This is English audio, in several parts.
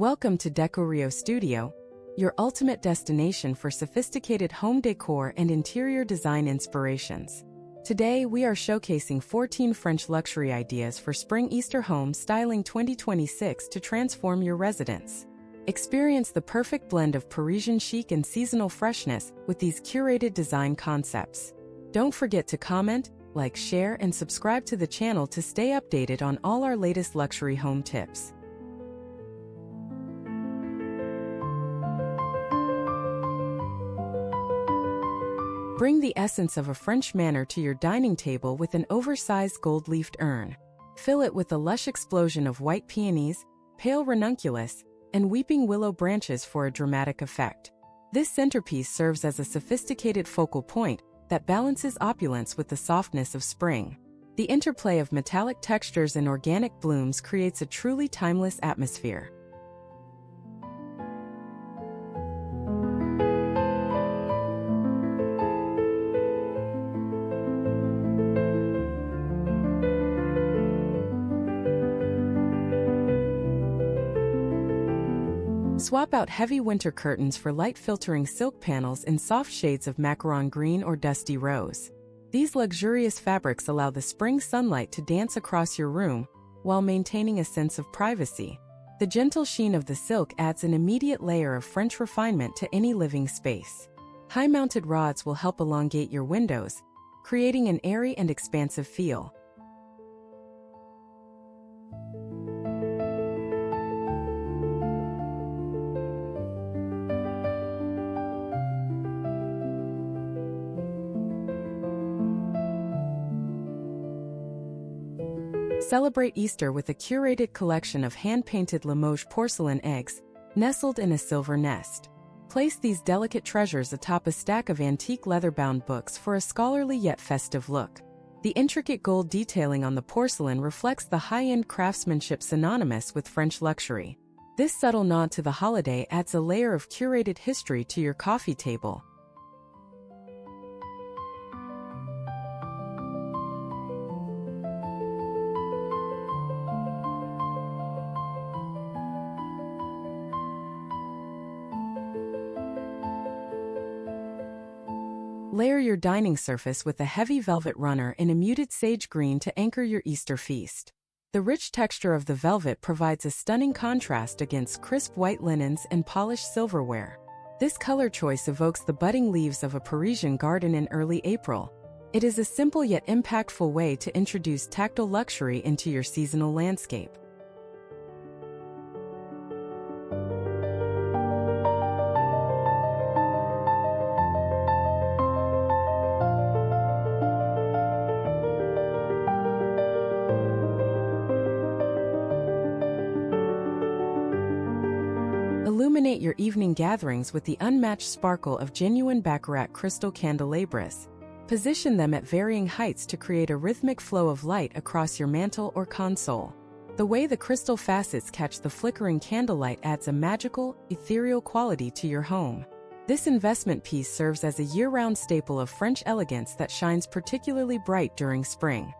Welcome to Decorio Studio, your ultimate destination for sophisticated home decor and interior design inspirations. Today, we are showcasing 14 French luxury ideas for Spring Easter Home Styling 2026 to transform your residence. Experience the perfect blend of Parisian chic and seasonal freshness with these curated design concepts. Don't forget to comment, like, share, and subscribe to the channel to stay updated on all our latest luxury home tips. Bring the essence of a French manor to your dining table with an oversized gold-leafed urn. Fill it with a lush explosion of white peonies, pale ranunculus, and weeping willow branches for a dramatic effect. This centerpiece serves as a sophisticated focal point that balances opulence with the softness of spring. The interplay of metallic textures and organic blooms creates a truly timeless atmosphere. Swap out heavy winter curtains for light-filtering silk panels in soft shades of macaron green or dusty rose. These luxurious fabrics allow the spring sunlight to dance across your room while maintaining a sense of privacy. The gentle sheen of the silk adds an immediate layer of French refinement to any living space. High-mounted rods will help elongate your windows, creating an airy and expansive feel. Celebrate Easter with a curated collection of hand-painted Limoges porcelain eggs, nestled in a silver nest. Place these delicate treasures atop a stack of antique leather-bound books for a scholarly yet festive look. The intricate gold detailing on the porcelain reflects the high-end craftsmanship synonymous with French luxury. This subtle nod to the holiday adds a layer of curated history to your coffee table. Layer your dining surface with a heavy velvet runner in a muted sage green to anchor your Easter feast. The rich texture of the velvet provides a stunning contrast against crisp white linens and polished silverware. This color choice evokes the budding leaves of a Parisian garden in early April. It is a simple yet impactful way to introduce tactile luxury into your seasonal landscape. Illuminate your evening gatherings with the unmatched sparkle of genuine baccarat crystal candelabras. Position them at varying heights to create a rhythmic flow of light across your mantel or console. The way the crystal facets catch the flickering candlelight adds a magical, ethereal quality to your home. This investment piece serves as a year-round staple of French elegance that shines particularly bright during spring.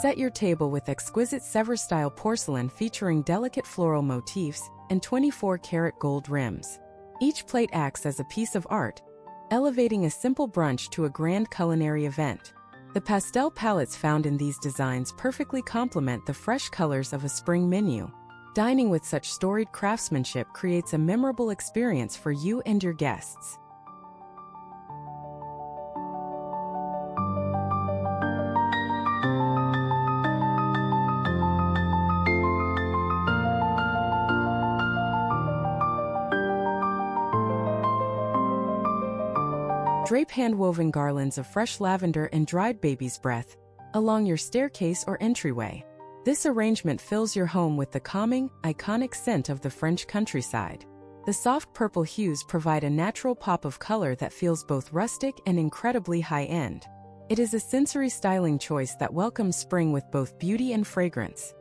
Set your table with exquisite Sèvres-style porcelain featuring delicate floral motifs and 24-karat gold rims. Each plate acts as a piece of art, elevating a simple brunch to a grand culinary event. The pastel palettes found in these designs perfectly complement the fresh colors of a spring menu. Dining with such storied craftsmanship creates a memorable experience for you and your guests. Drape hand-woven garlands of fresh lavender and dried baby's breath along your staircase or entryway. This arrangement fills your home with the calming, iconic scent of the French countryside. The soft purple hues provide a natural pop of color that feels both rustic and incredibly high-end. It is a sensory styling choice that welcomes spring with both beauty and fragrance.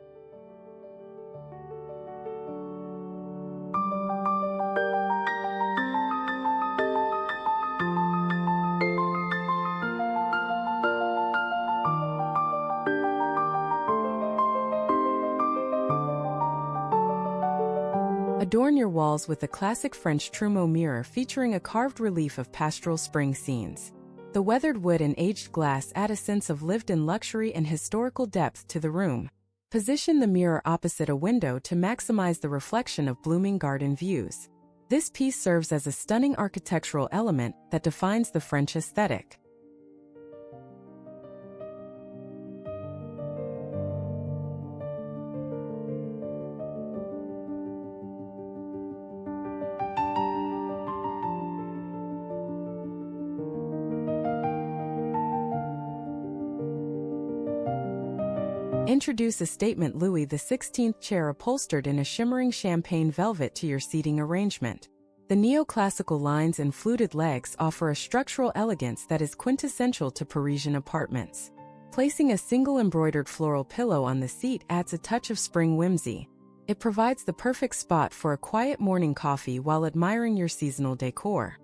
Adorn your walls with a classic French trumeau mirror featuring a carved relief of pastoral spring scenes. The weathered wood and aged glass add a sense of lived-in luxury and historical depth to the room. Position the mirror opposite a window to maximize the reflection of blooming garden views. This piece serves as a stunning architectural element that defines the French aesthetic. Introduce a statement Louis XVI chair upholstered in a shimmering champagne velvet to your seating arrangement. The neoclassical lines and fluted legs offer a structural elegance that is quintessential to Parisian apartments. Placing a single embroidered floral pillow on the seat adds a touch of spring whimsy. It provides the perfect spot for a quiet morning coffee while admiring your seasonal decor.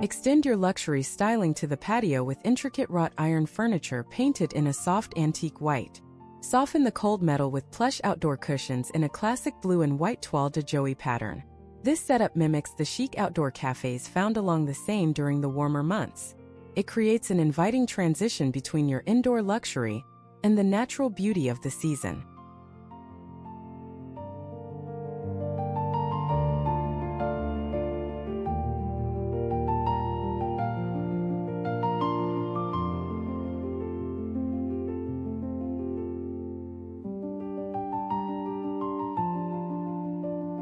Extend your luxury styling to the patio with intricate wrought iron furniture painted in a soft antique white. Soften the cold metal with plush outdoor cushions in a classic blue and white toile de Jouy pattern. This setup mimics the chic outdoor cafes found along the Seine during the warmer months. It creates an inviting transition between your indoor luxury and the natural beauty of the season.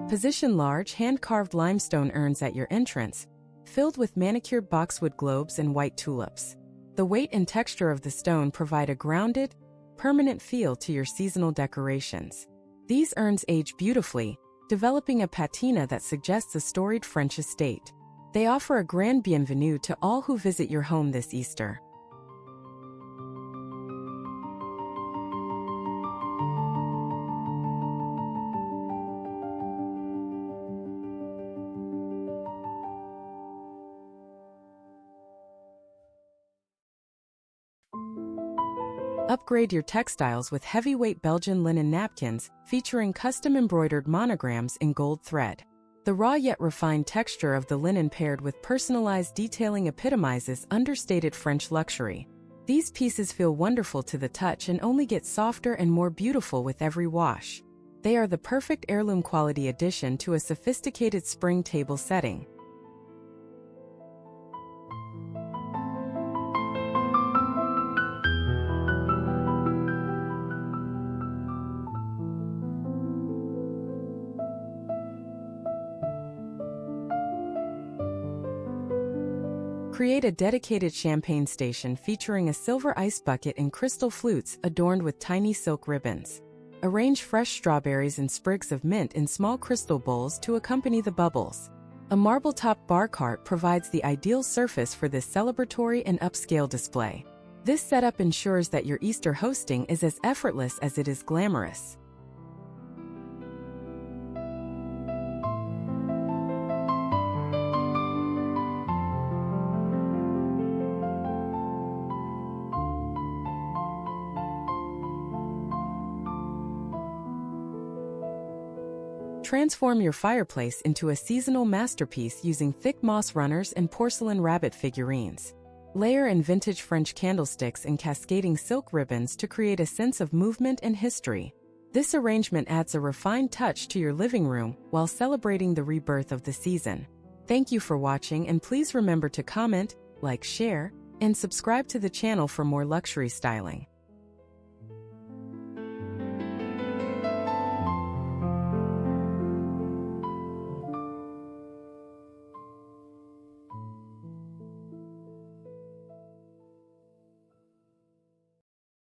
Position large hand-carved limestone urns at your entrance, filled with manicured boxwood globes and white tulips. The weight and texture of the stone provide a grounded, permanent feel to your seasonal decorations. These urns age beautifully, developing a patina that suggests a storied French estate. They offer a grand bienvenue to all who visit your home this Easter. Upgrade your textiles with heavyweight Belgian linen napkins featuring custom embroidered monograms in gold thread. The raw yet refined texture of the linen paired with personalized detailing epitomizes understated French luxury. These pieces feel wonderful to the touch and only get softer and more beautiful with every wash. They are the perfect heirloom quality addition to a sophisticated spring table setting. Create a dedicated champagne station featuring a silver ice bucket and crystal flutes adorned with tiny silk ribbons. Arrange fresh strawberries and sprigs of mint in small crystal bowls to accompany the bubbles. A marble-top bar cart provides the ideal surface for this celebratory and upscale display. This setup ensures that your Easter hosting is as effortless as it is glamorous. Transform your fireplace into a seasonal masterpiece using thick moss runners and porcelain rabbit figurines. Layer in vintage French candlesticks and cascading silk ribbons to create a sense of movement and history. This arrangement adds a refined touch to your living room while celebrating the rebirth of the season. Thank you for watching, and please remember to comment, like, share, and subscribe to the channel for more luxury styling.